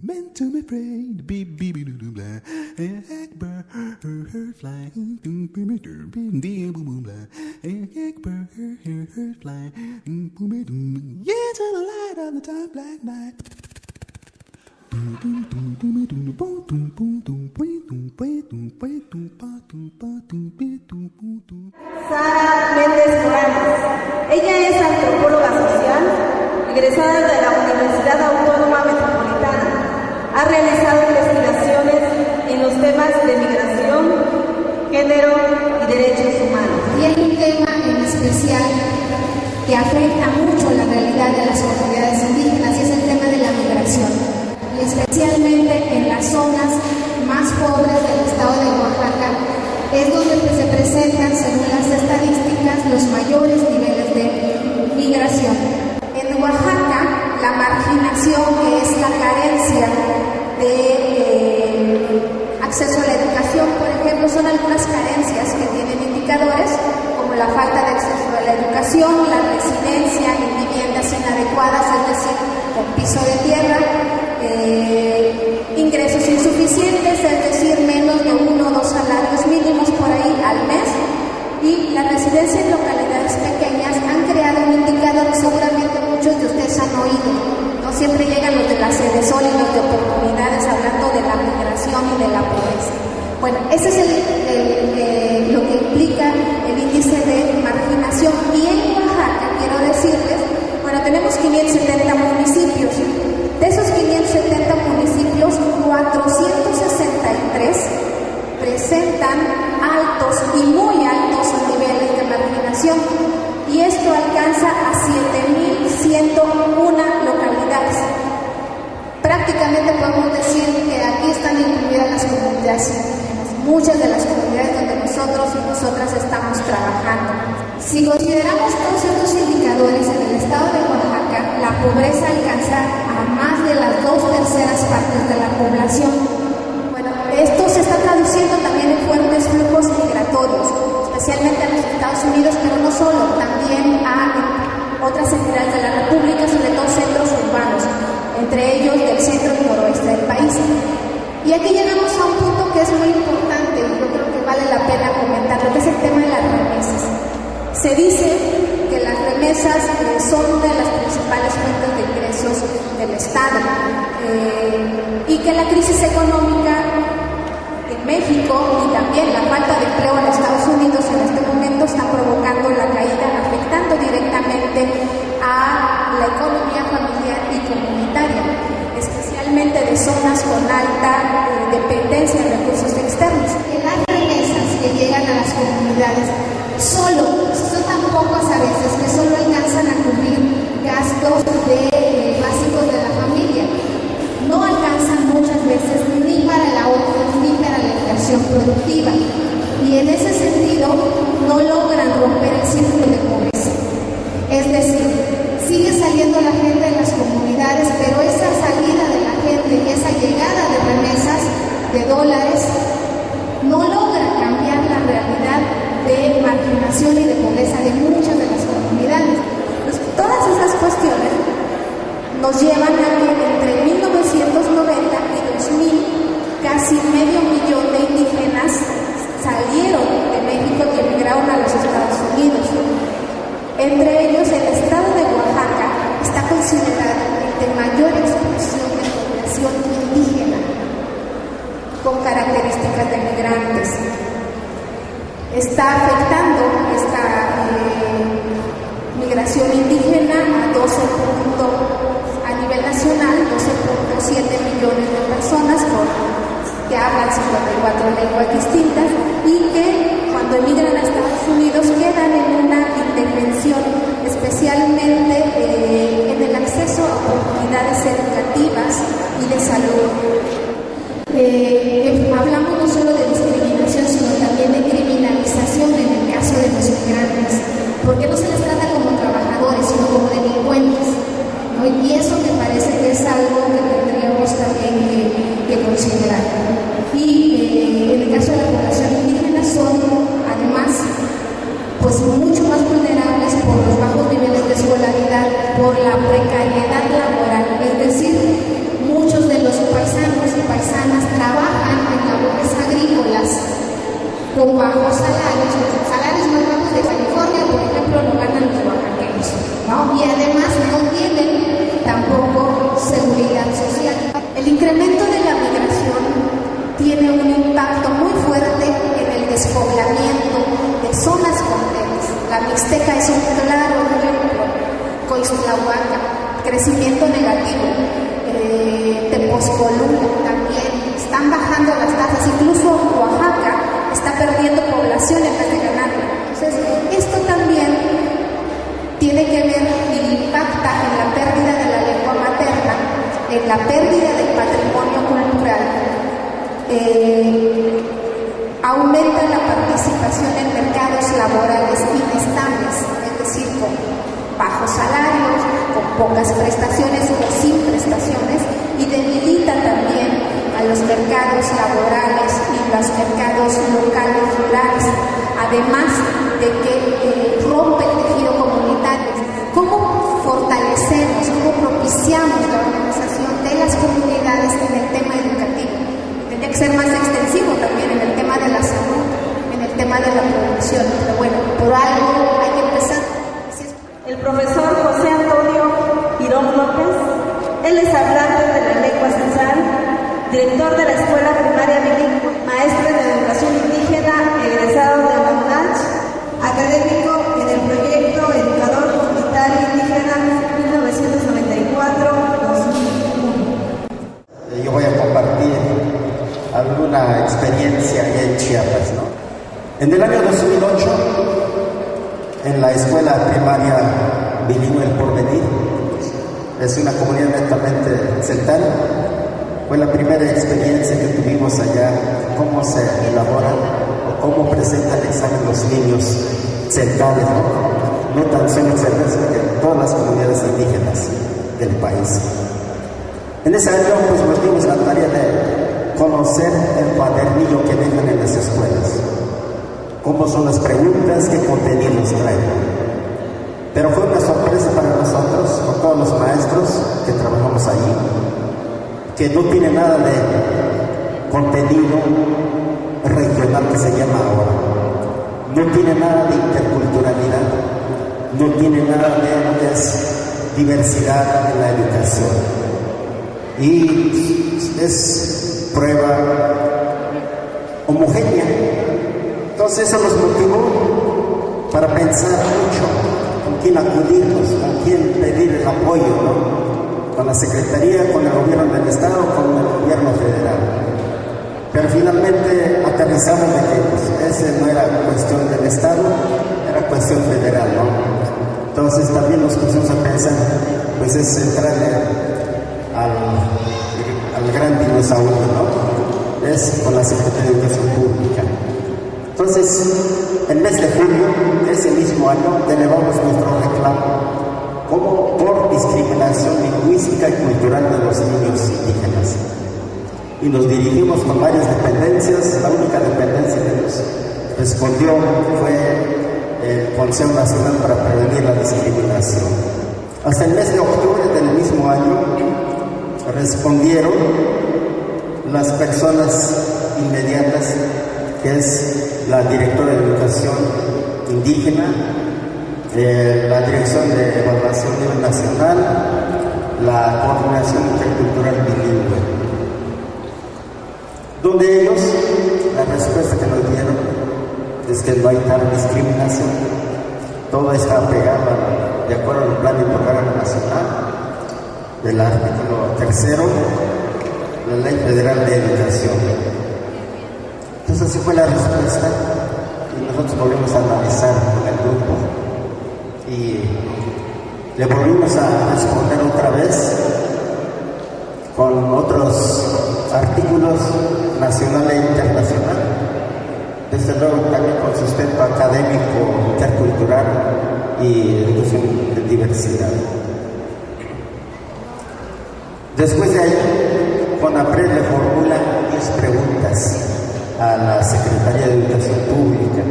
meant to be afraid. Beep beep doo doo blah. Bird fly. Boom boom boom blah. Bird fly. Boom boom. Yeah, to the light of the dark black night. Sara Méndez Morales. Ella es antropóloga social, egresada de la Universidad Autónoma Metropolitana. Ha realizado investigaciones en los temas de migración, género y derechos humanos. Y hay un tema en especial que afecta mucho la realidad de las comunidades indígenas y es el tema de la migración, y especialmente en las zonas más pobres del estado de Oaxaca, es donde se presentan, según las estadísticas, los mayores niveles de migración. En Oaxaca, la marginación, que es la carencia de acceso a la educación, por ejemplo, son algunas carencias que tienen indicadores, como la falta de acceso a la educación, la residencia en viviendas inadecuadas, es decir, con piso de tierra, ingresos insuficientes, es decir, menos de 1 o 2 salarios mínimos por ahí al mes, y la residencia en localidades pequeñas han creado un indicador que seguramente muchos de ustedes han oído. No siempre llegan los de la Cedesol y los de oportunidades hablando de la migración y de la pobreza. Bueno, ese es lo que implica el índice de marginación. Y en Oaxaca, quiero decirles, bueno, tenemos 570 municipios. De esos 570 municipios, 463 presentan altos y muy altos niveles de marginación, y esto alcanza a 7.101 localidades. Prácticamente podemos decir que aquí están incluidas las comunidades indígenas, muchas de las comunidades donde nosotros y nosotras estamos trabajando. Si consideramos todos estos indicadores, en el estado de Oaxaca, la pobreza alcanza a más de las 2/3 partes de la población. Bueno, esto se está traduciendo también en fuertes flujos migratorios, especialmente a los Estados Unidos, pero no solo, también a otras entidades de la República, sobre todo centros urbanos, entre ellos del centro y noroeste del país. Y aquí llegamos a un punto que es muy importante, y yo creo que vale la pena comentarlo, que es el tema de las remesas. Se dice que las remesas son una de las principales fuentes de ingresos del Estado, y que la crisis económica en México y también la falta de empleo en Estados Unidos en este momento está provocando la caída, afectando directamente a la economía familiar y comunitaria, especialmente de zonas con alta dependencia de recursos externos. Las remesas que llegan a las comunidades son tan pocas a veces que solo alcanzan a cubrir gastos básicos de la familia. No alcanzan muchas veces ni para el ahorro ni para la inversión productiva, y en ese sentido no logran romper el círculo de pobreza. Es decir, sigue saliendo la gente de las comunidades, pero esa salida de la gente y esa llegada de remesas, de dólares, no logra cambiar la realidad de marginación y de pobreza de muchas de las comunidades. Pues, todas esas cuestiones nos llevan a que entre 1990 y 2000 casi 500,000 de indígenas salieron de México y emigraron a los Estados Unidos. Entre ellos, el estado de Oaxaca está considerado el de mayor explosión de población indígena, con características de migrantes. Está afectando esta migración indígena a nivel nacional, 12.7 millones de personas que hablan 54 lenguas distintas, y que cuando emigran a Estados Unidos quedan en una indefensión, especialmente en el acceso a oportunidades educativas y de salud. Hablamos no solo de discriminación, sino también de criminalización en el caso de los migrantes, porque no se les trata como trabajadores, sino como delincuentes, ¿no? Y eso me parece que es algo que tendríamos también que considerar. Y en el caso de la población indígena son, además, pues mucho más vulnerables por los bajos niveles de escolaridad, por la precariedad laboral, es decir, muchos de los con bajos salarios más bajos de California, por ejemplo, lo ganan los oaxaqueños, ¿no? Y además no tienen tampoco seguridad social. El incremento de la migración tiene un impacto muy fuerte en el despoblamiento de zonas completas. La Mixteca es un claro ejemplo. Coixtlahuaca, crecimiento negativo. Tepozcolula también, están bajando las tasas, incluso Oaxaca está perdiendo población en vez de ganarla. Entonces, esto también tiene que ver y impacta en la pérdida de la lengua materna, en la pérdida del patrimonio cultural, aumenta la participación en mercados laborales inestables, es decir, con bajos salarios, con pocas prestaciones o sin prestaciones, y debilita también a los mercados laborales y los mercados locales rurales, además de que rompe el tejido comunitario. ¿Cómo fortalecemos, cómo propiciamos la organización de las comunidades en el tema educativo? Tendría que ser más extensivo también en el tema de la salud, en el tema de la producción, pero bueno, por algo hay que empezar. El profesor José Antonio Girón López, él es hablante de la lengua Cesar, director de la Escuela Primaria Bilingüe, maestro en Educación Indígena, egresado de la UNACH, académico en el proyecto Educador Comunitario Indígena 1994-2001. Yo voy a compartir alguna experiencia allá en Chiapas, ¿no? En el año 2008, en la Escuela Primaria Bilingüe El Porvenir, es una comunidad netamente celtal, fue la primera experiencia que tuvimos allá, cómo se elaboran o cómo presentan el examen los niños celtales, no tan solo celtales, sino de todas las comunidades indígenas del país. En ese año pues nos dimos la tarea de conocer el cuadernillo que dejan en las escuelas, cómo son las preguntas, qué contenidos traen. Pero fue una sorpresa para nosotros, con todos los maestros que trabajamos ahí, que no tiene nada de contenido regional que se llama ahora, no tiene nada de interculturalidad, no tiene nada de lo que es diversidad en la educación, y es prueba homogénea. Entonces eso nos motivó para pensar mucho con quién acudirnos, con quién pedir el apoyo, ¿no? Con la Secretaría, con el gobierno del Estado, con el gobierno federal. Pero finalmente aterrizamos de que pues, ese no era cuestión del Estado, era cuestión federal, ¿no? Entonces también nos pusimos a pensar, pues es entrarle al gran dinosaurio, ¿no? Es con la Secretaría de Educación Pública. Entonces, el mes de julio de ese mismo año, elevamos nuestro reclamo como por discriminación lingüística y cultural de los niños indígenas. Y nos dirigimos con varias dependencias. La única dependencia que nos respondió fue el Consejo Nacional para Prevenir la Discriminación. Hasta el mes de octubre del mismo año respondieron las personas inmediatas, que es la directora de Educación Indígena, la Dirección de Evaluación a nivel nacional, la Coordinación Intercultural Bilingüe, donde ellos, la respuesta que nos dieron es que no hay tal discriminación, todo está pegado de acuerdo al Plan de Programa Nacional del artículo 3, la Ley Federal de Educación. Entonces así fue la respuesta, y nosotros volvimos a analizar con el grupo y le volvimos a responder otra vez con otros artículos nacional e internacional, desde luego también con sustento académico, intercultural y educación de diversidad. Después de ahí, CONAPRED le formula 10 preguntas a la Secretaría de Educación Pública.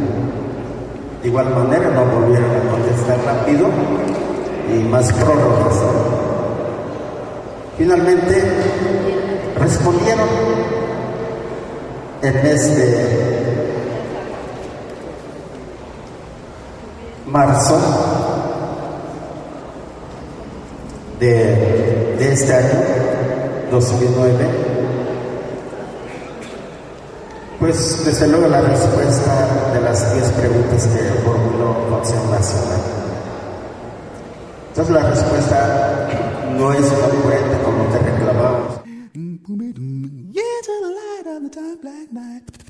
De igual manera no volvieron a contestar rápido y más prórrogas. Finalmente respondieron en mes de marzo de este año, 2009, pues desde luego la respuesta de las 10 preguntas que formuló Consejo Nacional. Entonces la respuesta no es concurrente como te reclamamos. Yeah, to the light of the dark black night.